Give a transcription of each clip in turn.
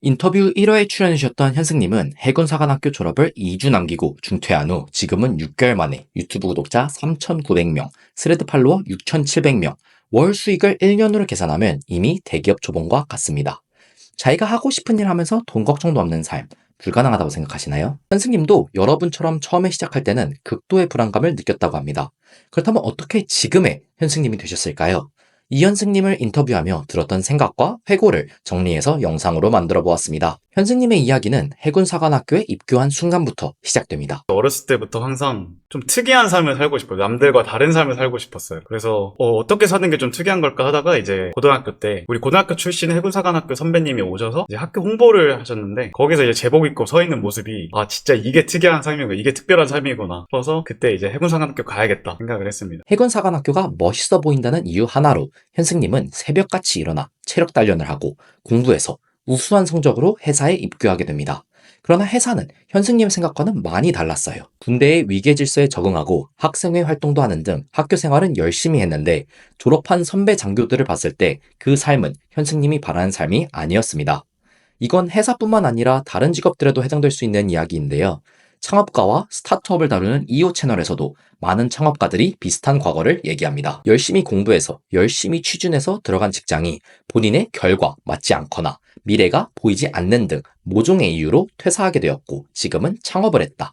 인터뷰 1화에 출연해주셨던 현승님은 해군사관학교 졸업을 2주 남기고 중퇴한 후 지금은 6개월 만에 유튜브 구독자 3,900명, 스레드 팔로워 6,700명, 월 수익을 1년으로 계산하면 이미 대기업 초봉과 같습니다. 자기가 하고 싶은 일 하면서 돈 걱정도 없는 삶, 불가능하다고 생각하시나요? 현승님도 여러분처럼 처음에 시작할 때는 극도의 불안감을 느꼈다고 합니다. 그렇다면 어떻게 지금의 현승님이 되셨을까요? 이현승님을 인터뷰하며 들었던 생각과 회고를 정리해서 영상으로 만들어 보았습니다. 현승님의 이야기는 해군사관학교에 입교한 순간부터 시작됩니다. 어렸을 때부터 항상 좀 특이한 삶을 살고 싶어요. 남들과 다른 삶을 살고 싶었어요. 그래서 어떻게 사는 게 좀 특이한 걸까 하다가 이제 고등학교 때 우리 고등학교 출신 해군사관학교 선배님이 오셔서 이제 학교 홍보를 하셨는데 거기서 이제 제복 입고 서 있는 모습이 진짜 이게 특이한 삶이고 이게 특별한 삶이구나 싶어서 그때 이제 해군사관학교 가야겠다 생각을 했습니다. 해군사관학교가 멋있어 보인다는 이유 하나로 현승님은 새벽같이 일어나 체력 단련을 하고 공부해서 우수한 성적으로 회사에 입교하게 됩니다. 그러나 회사는 현승님 생각과는 많이 달랐어요. 군대의 위계 질서에 적응하고 학생회 활동도 하는 등 학교 생활은 열심히 했는데 졸업한 선배 장교들을 봤을 때 그 삶은 현승님이 바라는 삶이 아니었습니다. 이건 회사뿐만 아니라 다른 직업들에도 해당될 수 있는 이야기인데요. 창업가와 스타트업을 다루는 이호 채널에서도 많은 창업가들이 비슷한 과거를 얘기합니다. 열심히 공부해서 열심히 취준해서 들어간 직장이 본인의 결과 맞지 않거나 미래가 보이지 않는 등 모종의 이유로 퇴사하게 되었고 지금은 창업을 했다.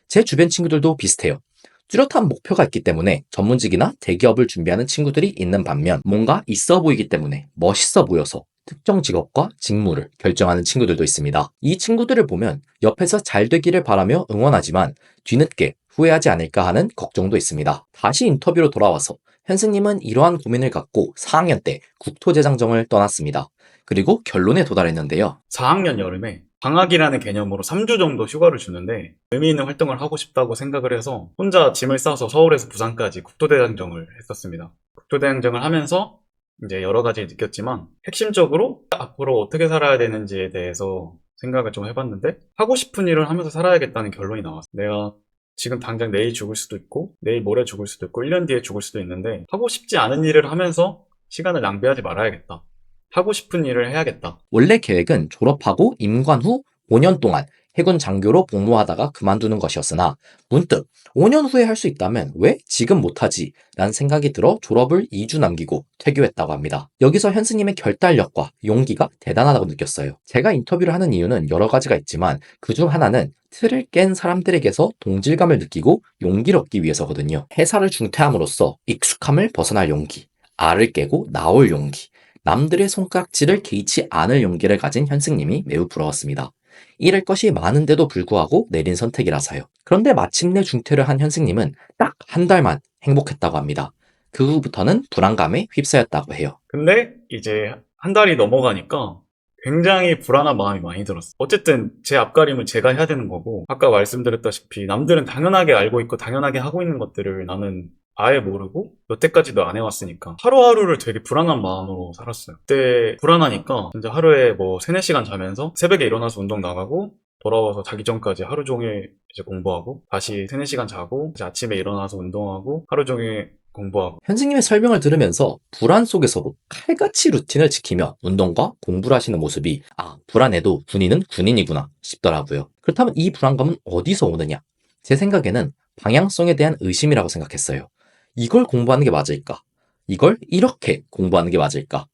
제 주변 친구들도 비슷해요. 뚜렷한 목표가 있기 때문에 전문직이나 대기업을 준비하는 친구들이 있는 반면 뭔가 있어 보이기 때문에 멋있어 보여서 특정 직업과 직무를 결정하는 친구들도 있습니다. 이 친구들을 보면 옆에서 잘 되기를 바라며 응원하지만 뒤늦게 후회하지 않을까 하는 걱정도 있습니다. 다시 인터뷰로 돌아와서 현승님은 이러한 고민을 갖고 4학년 때 국토대장정을 떠났습니다. 그리고 결론에 도달했는데요. 4학년 여름에 방학이라는 개념으로 3주 정도 휴가를 주는데 의미 있는 활동을 하고 싶다고 생각을 해서 혼자 짐을 싸서 서울에서 부산까지 국토대장정을 했었습니다. 국토대장정을 하면서 이제 여러 가지 느꼈지만 핵심적으로 앞으로 어떻게 살아야 되는지에 대해서 생각을 좀 해봤는데 하고 싶은 일을 하면서 살아야겠다는 결론이 나왔어요. 내가 지금 당장 내일 죽을 수도 있고 내일 모레 죽을 수도 있고 1년 뒤에 죽을 수도 있는데 하고 싶지 않은 일을 하면서 시간을 낭비하지 말아야겠다. 하고 싶은 일을 해야겠다. 원래 계획은 졸업하고 임관 후 5년 동안 해군 장교로 복무하다가 그만두는 것이었으나 문득 5년 후에 할 수 있다면 왜 지금 못하지? 라는 생각이 들어 졸업을 2주 남기고 퇴교했다고 합니다. 여기서 현승님의 결단력과 용기가 대단하다고 느꼈어요. 제가 인터뷰를 하는 이유는 여러 가지가 있지만 그중 하나는 틀을 깬 사람들에게서 동질감을 느끼고 용기를 얻기 위해서거든요. 회사를 중퇴함으로써 익숙함을 벗어날 용기, 알을 깨고 나올 용기, 남들의 손깍지를 개의치 않을 용기를 가진 현승님이 매우 부러웠습니다. 잃을 것이 많은데도 불구하고 내린 선택이라서요. 그런데 마침내 중퇴를 한 현승님은 딱 한 달만 행복했다고 합니다. 그 후부터는 불안감에 휩싸였다고 해요. 근데 이제 한 달이 넘어가니까 굉장히 불안한 마음이 많이 들었어요. 어쨌든 제 앞가림은 제가 해야 되는 거고 아까 말씀드렸다시피 남들은 당연하게 알고 있고 당연하게 하고 있는 것들을 나는 아예 모르고 여태까지도 안 해왔으니까 하루하루를 되게 불안한 마음으로 살았어요. 그때 불안하니까 진짜 하루에 뭐 3, 4시간 자면서 새벽에 일어나서 운동 나가고 돌아와서 자기 전까지 하루 종일 이제 공부하고 다시 3, 4시간 자고 이제 아침에 일어나서 운동하고 하루 종일 공부하고. 현승님의 설명을 들으면서 불안 속에서도 칼같이 루틴을 지키며 운동과 공부를 하시는 모습이 불안해도 군인은 군인이구나 싶더라고요. 그렇다면 이 불안감은 어디서 오느냐? 제 생각에는 방향성에 대한 의심이라고 생각했어요. 이걸 공부하는 게 맞을까? 이걸 이렇게 공부하는 게 맞을까?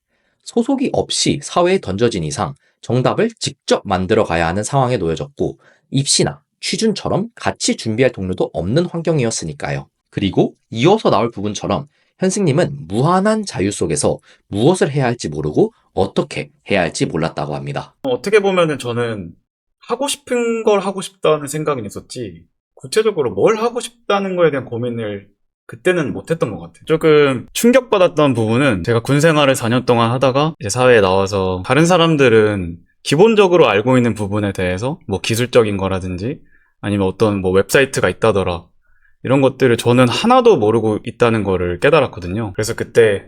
소속이 없이 사회에 던져진 이상 정답을 직접 만들어 가야 하는 상황에 놓여졌고 입시나 취준처럼 같이 준비할 동료도 없는 환경이었으니까요. 그리고 이어서 나올 부분처럼 현승님은 무한한 자유 속에서 무엇을 해야 할지 모르고 어떻게 해야 할지 몰랐다고 합니다. 어떻게 보면은 저는 하고 싶은 걸 하고 싶다는 생각은 있었지 구체적으로 뭘 하고 싶다는 거에 대한 고민을 그때는 못했던 것 같아요. 조금 충격받았던 부분은 제가 군 생활을 4년 동안 하다가 이제 사회에 나와서 다른 사람들은 기본적으로 알고 있는 부분에 대해서 뭐 기술적인 거라든지 아니면 어떤 뭐 웹사이트가 있다더라 이런 것들을 저는 하나도 모르고 있다는 거를 깨달았거든요. 그래서 그때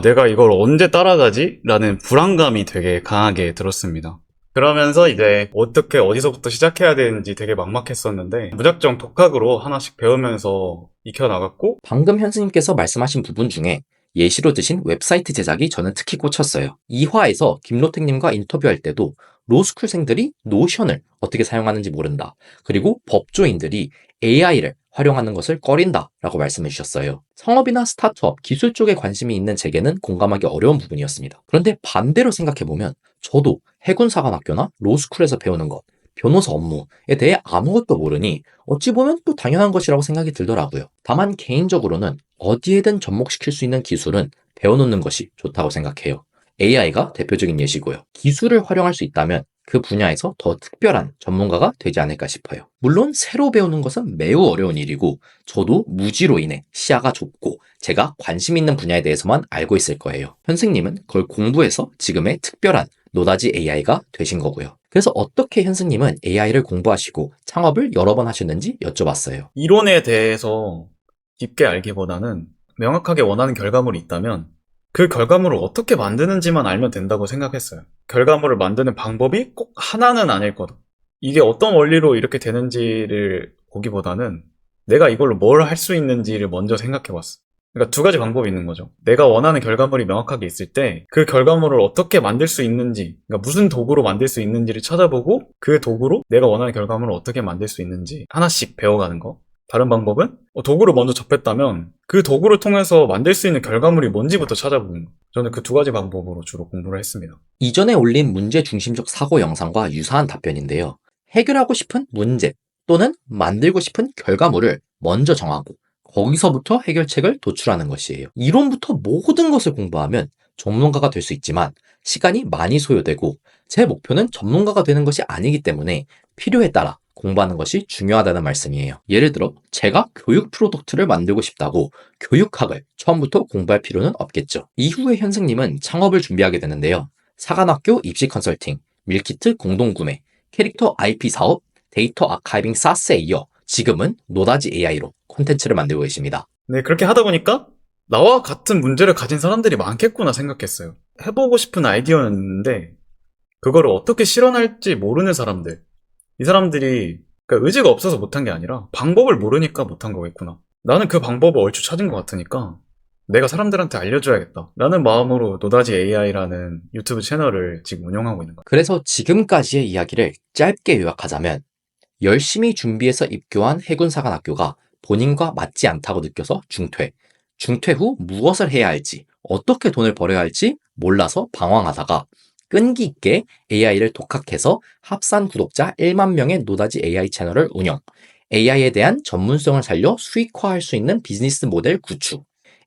내가 이걸 언제 따라가지? 라는 불안감이 되게 강하게 들었습니다. 그러면서 이제 어떻게 어디서부터 시작해야 되는지 되게 막막했었는데 무작정 독학으로 하나씩 배우면서 익혀나갔고 방금 현수님께서 말씀하신 부분 중에 예시로 드신 웹사이트 제작이 저는 특히 꽂혔어요. 2화에서 김로택님과 인터뷰할 때도 로스쿨생들이 노션을 어떻게 사용하는지 모른다. 그리고 법조인들이 AI를 활용하는 것을 꺼린다 라고 말씀해 주셨어요. 성업이나 스타트업, 기술 쪽에 관심이 있는 제게는 공감하기 어려운 부분이었습니다. 그런데 반대로 생각해보면 저도 해군사관학교나 로스쿨에서 배우는 것, 변호사 업무에 대해 아무것도 모르니 어찌 보면 또 당연한 것이라고 생각이 들더라고요. 다만 개인적으로는 어디에든 접목시킬 수 있는 기술은 배워놓는 것이 좋다고 생각해요. AI가 대표적인 예시고요. 기술을 활용할 수 있다면 그 분야에서 더 특별한 전문가가 되지 않을까 싶어요. 물론 새로 배우는 것은 매우 어려운 일이고 저도 무지로 인해 시야가 좁고 제가 관심 있는 분야에 대해서만 알고 있을 거예요. 현승님은 그걸 공부해서 지금의 특별한 노다지 AI가 되신 거고요. 그래서 어떻게 현승님은 AI를 공부하시고 창업을 여러 번 하셨는지 여쭤봤어요. 이론에 대해서 깊게 알기보다는 명확하게 원하는 결과물이 있다면 그 결과물을 어떻게 만드는지만 알면 된다고 생각했어요. 결과물을 만드는 방법이 꼭 하나는 아닐 거다. 이게 어떤 원리로 이렇게 되는지를 보기보다는 내가 이걸로 뭘 할 수 있는지를 먼저 생각해 봤어. 그러니까 두 가지 방법이 있는 거죠. 내가 원하는 결과물이 명확하게 있을 때 그 결과물을 어떻게 만들 수 있는지, 그러니까 무슨 도구로 만들 수 있는지를 찾아보고 그 도구로 내가 원하는 결과물을 어떻게 만들 수 있는지 하나씩 배워가는 거. 다른 방법은 도구를 먼저 접했다면 그 도구를 통해서 만들 수 있는 결과물이 뭔지부터 찾아보는 거. 저는 그 두 가지 방법으로 주로 공부를 했습니다. 이전에 올린 문제 중심적 사고 영상과 유사한 답변인데요. 해결하고 싶은 문제 또는 만들고 싶은 결과물을 먼저 정하고 거기서부터 해결책을 도출하는 것이에요. 이론부터 모든 것을 공부하면 전문가가 될 수 있지만 시간이 많이 소요되고 제 목표는 전문가가 되는 것이 아니기 때문에 필요에 따라 공부하는 것이 중요하다는 말씀이에요. 예를 들어 제가 교육 프로덕트를 만들고 싶다고 교육학을 처음부터 공부할 필요는 없겠죠. 이후에 현승님은 창업을 준비하게 되는데요. 사관학교 입시 컨설팅, 밀키트 공동구매, 캐릭터 IP 사업, 데이터 아카이빙 사스에 이어 지금은 노다지 AI로 콘텐츠를 만들고 계십니다. 네, 그렇게 하다 보니까 나와 같은 문제를 가진 사람들이 많겠구나 생각했어요. 해보고 싶은 아이디어였는데 그거를 어떻게 실현할지 모르는 사람들. 이 사람들이 그러니까 의지가 없어서 못한 게 아니라 방법을 모르니까 못한 거겠구나. 나는 그 방법을 얼추 찾은 것 같으니까 내가 사람들한테 알려줘야겠다 라는 마음으로 노다지 AI라는 유튜브 채널을 지금 운영하고 있는 거예요. 그래서 지금까지의 이야기를 짧게 요약하자면 열심히 준비해서 입교한 해군사관학교가 본인과 맞지 않다고 느껴서 중퇴. 중퇴 후 무엇을 해야 할지, 어떻게 돈을 벌어야 할지 몰라서 방황하다가 끈기 있게 AI를 독학해서 합산 구독자 1만 명의 노다지 AI 채널을 운영, AI에 대한 전문성을 살려 수익화할 수 있는 비즈니스 모델 구축,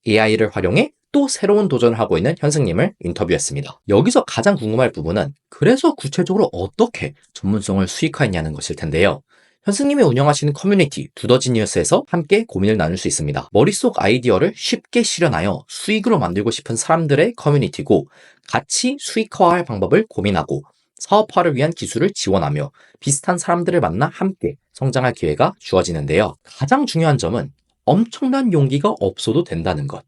AI를 활용해 또 새로운 도전을 하고 있는 현승님을 인터뷰했습니다. 여기서 가장 궁금할 부분은 그래서 구체적으로 어떻게 전문성을 수익화했냐는 것일 텐데요. 현승님이 운영하시는 커뮤니티 두더지니어스에서 함께 고민을 나눌 수 있습니다. 머릿속 아이디어를 쉽게 실현하여 수익으로 만들고 싶은 사람들의 커뮤니티고 같이 수익화할 방법을 고민하고 사업화를 위한 기술을 지원하며 비슷한 사람들을 만나 함께 성장할 기회가 주어지는데요. 가장 중요한 점은 엄청난 용기가 없어도 된다는 것.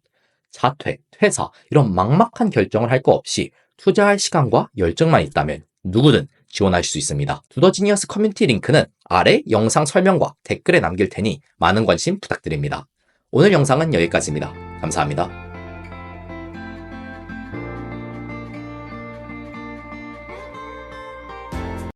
자퇴, 퇴사 이런 막막한 결정을 할 거 없이 투자할 시간과 열정만 있다면 누구든 지원할 수 있습니다. 두더지니어스 커뮤니티 링크는 아래 영상 설명과 댓글에 남길 테니 많은 관심 부탁드립니다. 오늘 영상은 여기까지입니다. 감사합니다.